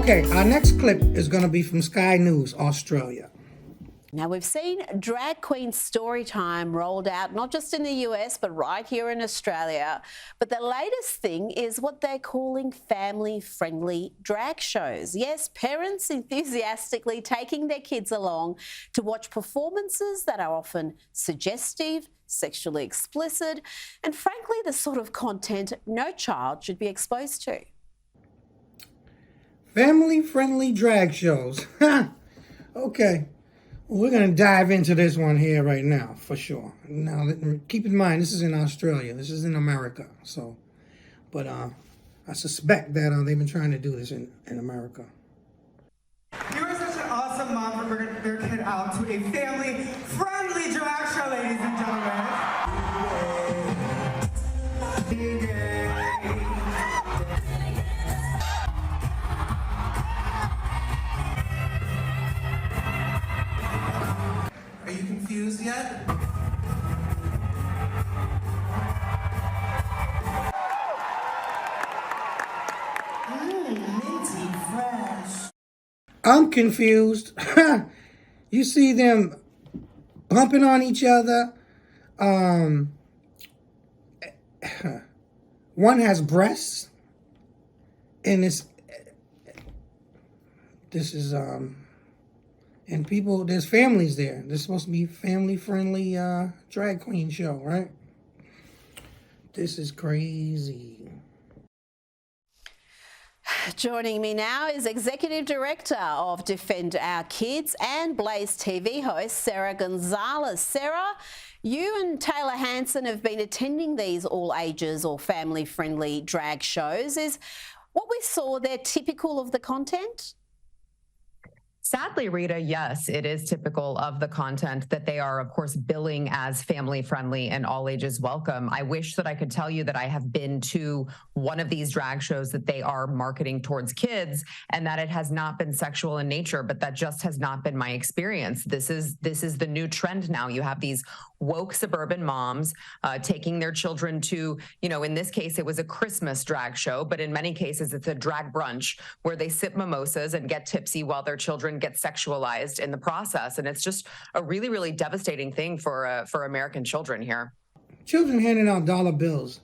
Okay, our next clip is going to be from Sky News, Australia. Now, we've seen drag queen story time rolled out, not just in the US, but right here in Australia. But the latest thing is what they're calling family-friendly drag shows. Yes, parents enthusiastically taking their kids along to watch performances that are often suggestive, sexually explicit, and frankly, the sort of content no child should be exposed to. Family-friendly drag shows. Okay. We're going to dive into this one here right now, for sure. Now, keep in mind, this is in Australia. This is in America. So, but I suspect that they've been trying to do this in America. You are such an awesome mom for bringing your kid out to a family-friendly drag show, ladies and gentlemen. Are you confused yet? Minty fresh. I'm confused. You see them bumping on each other. One has breasts, and this is and people, there's families there. There's supposed to be family-friendly drag queen show, right? This is crazy. Joining me now is Executive Director of Defend Our Kids and Blaze TV host Sarah Gonzalez. Sarah, you and Taylor Hanson have been attending these all ages or family-friendly drag shows. Is what we saw there typical of the content? Sadly, Rita, yes, it is typical of the content that they are, of course, billing as family-friendly and all ages welcome. I wish that I could tell you that I have been to one of these drag shows that they are marketing towards kids and that it has not been sexual in nature, but that just has not been my experience. This is the new trend now. You have these woke suburban moms taking their children to, in this case, it was a Christmas drag show, but in many cases, it's a drag brunch where they sip mimosas and get tipsy while their children get sexualized in the process. And it's just a really, really devastating thing for American children here. Children handing out dollar bills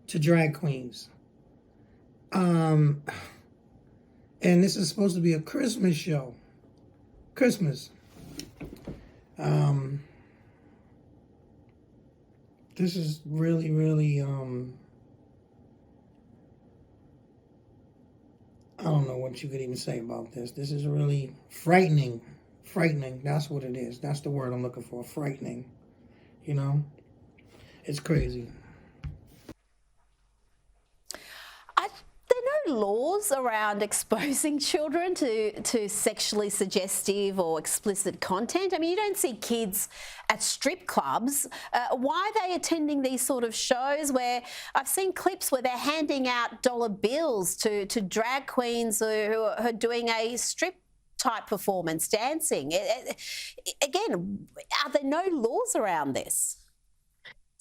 to drag queens. And this is supposed to be a Christmas show. Christmas. This is really, really, I don't know what you could even say about this. This is really frightening. Frightening. That's what it is. That's the word I'm looking for. Frightening. It's crazy. There are no laws around exposing children to sexually suggestive or explicit content. I mean, you don't see kids at strip clubs. Why are they attending these sort of shows where I've seen clips where they're handing out dollar bills to drag queens who are doing a strip type performance, dancing? Again, are there no laws around this?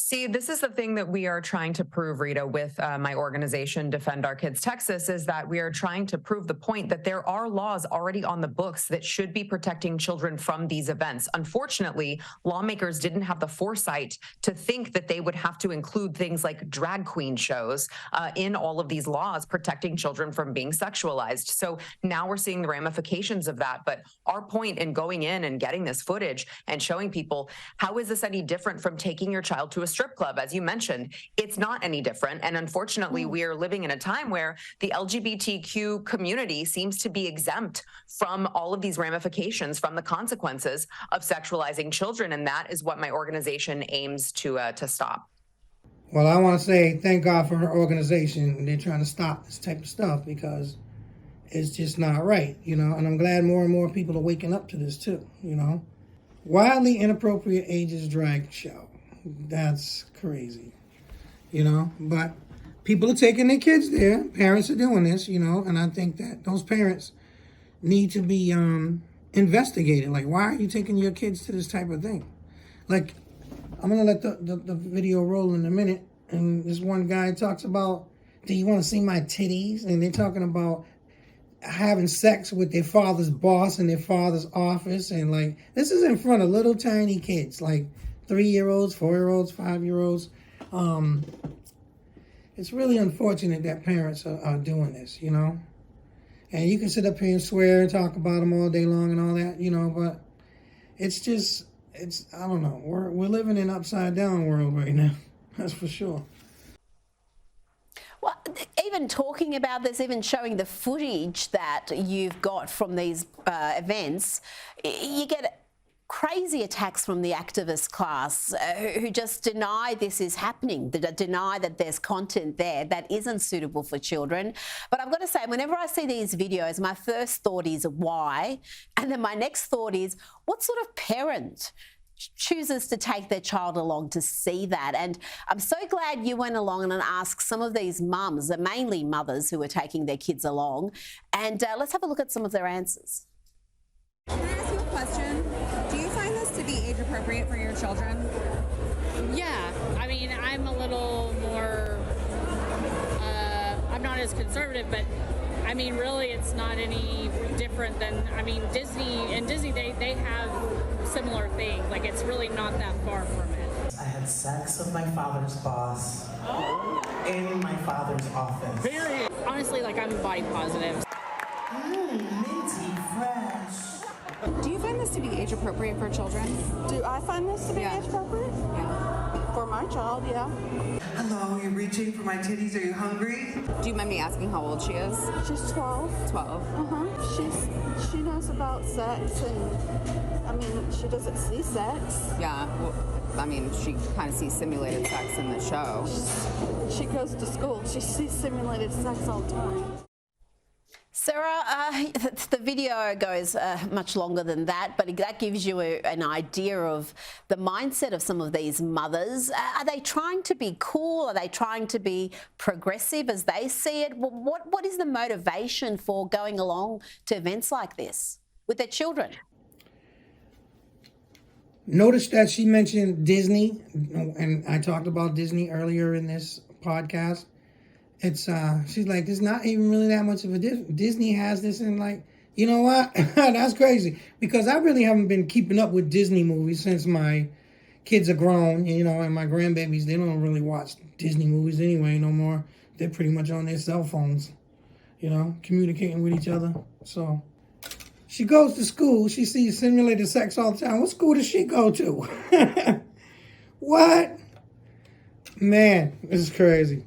See, this is the thing that we are trying to prove, Rita, with my organization, Defend Our Kids Texas, is that we are trying to prove the point that there are laws already on the books that should be protecting children from these events. Unfortunately, lawmakers didn't have the foresight to think that they would have to include things like drag queen shows in all of these laws protecting children from being sexualized. So now we're seeing the ramifications of that. But our point in going in and getting this footage and showing people, how is this any different from taking your child to a strip club? As you mentioned, it's not any different. And unfortunately, we are living in a time where the LGBTQ community seems to be exempt from all of these ramifications, from the consequences of sexualizing children. And that is what my organization aims to stop. Well, I want to say thank God for her organization. They're trying to stop this type of stuff because it's just not right, and I'm glad more and more people are waking up to this too, Wildly inappropriate ages drag show. That's crazy, but people are taking their kids there. Parents are doing this, and I think that those parents need to be investigated. Like, why are you taking your kids to this type of thing? Like, I'm going to let the video roll in a minute, and this one guy talks about, do you want to see my titties? And they're talking about having sex with their father's boss in their father's office. And like, this is in front of little tiny kids, like 3-year-olds, 4-year-olds, 5-year-olds. It's really unfortunate that parents are doing this, you know. And you can sit up here and swear and talk about them all day long and all that, you know, but it's just, I don't know. We're living in an upside down world right now. That's for sure. Well, even talking about this, even showing the footage that you've got from these events, you get crazy attacks from the activist class who just deny this is happening, deny that there's content there that isn't suitable for children. But I've got to say, whenever I see these videos, my first thought is why? And then my next thought is, what sort of parent chooses to take their child along to see that? And I'm so glad you went along and asked some of these mums, mainly mothers who are taking their kids along. And let's have a look at some of their answers. Can I ask you a question? Do you find this to be age appropriate for your children? Yeah, I mean, I'm a little more, I'm not as conservative, but I mean, really, it's not any different than, I mean, Disney they have similar things. Like, it's really not that far from it. I had sex with my father's boss in my father's office. Period. Honestly, like, I'm body positive. Minty fresh. Do you find this to be age appropriate for children? Do I find this to be age appropriate? Yeah. For my child, yeah. Hello, you're reaching for my titties. Are you hungry? Do you mind me asking how old she is? She's 12. 12. She knows about sex, and I mean, she doesn't see sex. Yeah. Well, I mean, she kind of sees simulated sex in the show. She goes to school. She sees simulated sex all the time. Sarah, the video goes much longer than that, but that gives you an idea of the mindset of some of these mothers. Are they trying to be cool? Are they trying to be progressive as they see it? What is the motivation for going along to events like this with their children? Notice that she mentioned Disney, and I talked about Disney earlier in this podcast. It's she's like, there's not even really that much of a difference. Disney has this, and like, you know what? That's crazy, because I really haven't been keeping up with Disney movies since my kids are grown, you know, and my grandbabies, they don't really watch Disney movies anyway no more. They're pretty much on their cell phones, you know, communicating with each other. So she goes to school. She sees simulated sex all the time. What school does she go to? What? Man, this is crazy.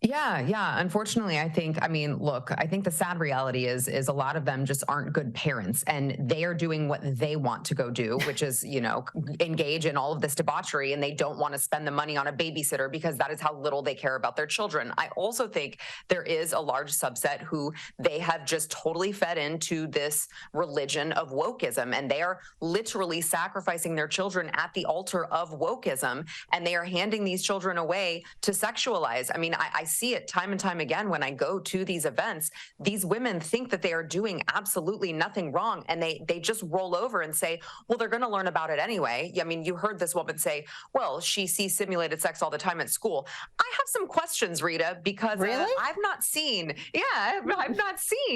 Yeah. Unfortunately, I think the sad reality is a lot of them just aren't good parents, and they are doing what they want to go do, which is, you know, engage in all of this debauchery, and they don't want to spend the money on a babysitter because that is how little they care about their children. I also think there is a large subset who they have just totally fed into this religion of wokeism, and they are literally sacrificing their children at the altar of wokeism, and they are handing these children away to sexualize. I mean, I see it time and time again when I go to these events. These women think that they are doing absolutely nothing wrong, and they just roll over and say, well, they're going to learn about it anyway. I mean, you heard this woman say, well, she sees simulated sex all the time at school. I have some questions, Rita, because Really? I've not seen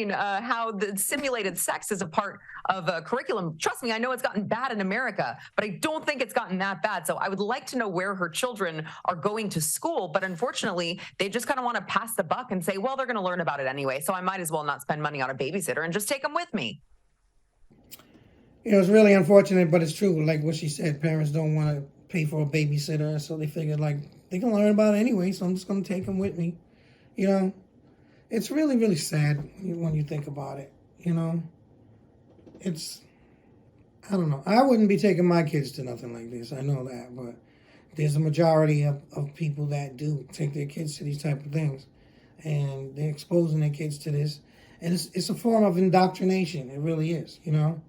how the simulated sex is a part of a curriculum. Trust me, I know it's gotten bad in America, but I don't think it's gotten that bad. So I would like to know where her children are going to school, but unfortunately, they just kind of want to pass the buck and say, well, they're going to learn about it anyway, so I might as well not spend money on a babysitter and just take them with me. You know, it's really unfortunate, but it's true. Like what she said, parents don't want to pay for a babysitter, so they figured, like, they can learn about it anyway, so I'm just going to take them with me. You know, it's really, really sad when you think about it, you know. I don't know. I wouldn't be taking my kids to nothing like this. I know that, but there's a majority of people that do take their kids to these type of things, and they're exposing their kids to this, and it's a form of indoctrination. It really is, you know.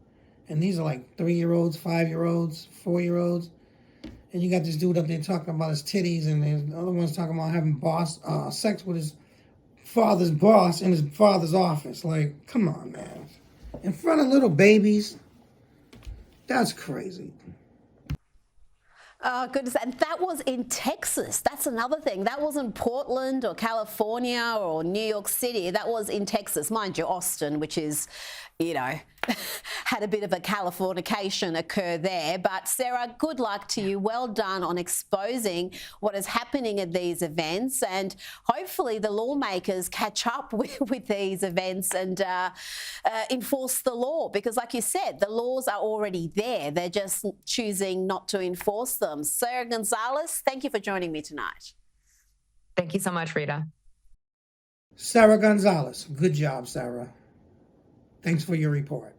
And these are like 3-year-olds, 5-year-olds, 4-year-olds, and you got this dude up there talking about his titties, and the other one's talking about having sex with his father's boss in his father's office. Like, come on, man, in front of little babies. That's crazy. Oh, goodness. And that was in Texas. That's another thing. That wasn't Portland or California or New York City. That was in Texas. Mind you, Austin, which is, you know, had a bit of a Californication occur there. But Sarah, good luck to you. Well done on exposing what is happening at these events. And hopefully the lawmakers catch up with these events and enforce the law. Because like you said, the laws are already there. They're just choosing not to enforce them. Sarah Gonzalez, thank you for joining me tonight. Thank you so much, Rita. Sarah Gonzalez. Good job, Sarah. Thanks for your report.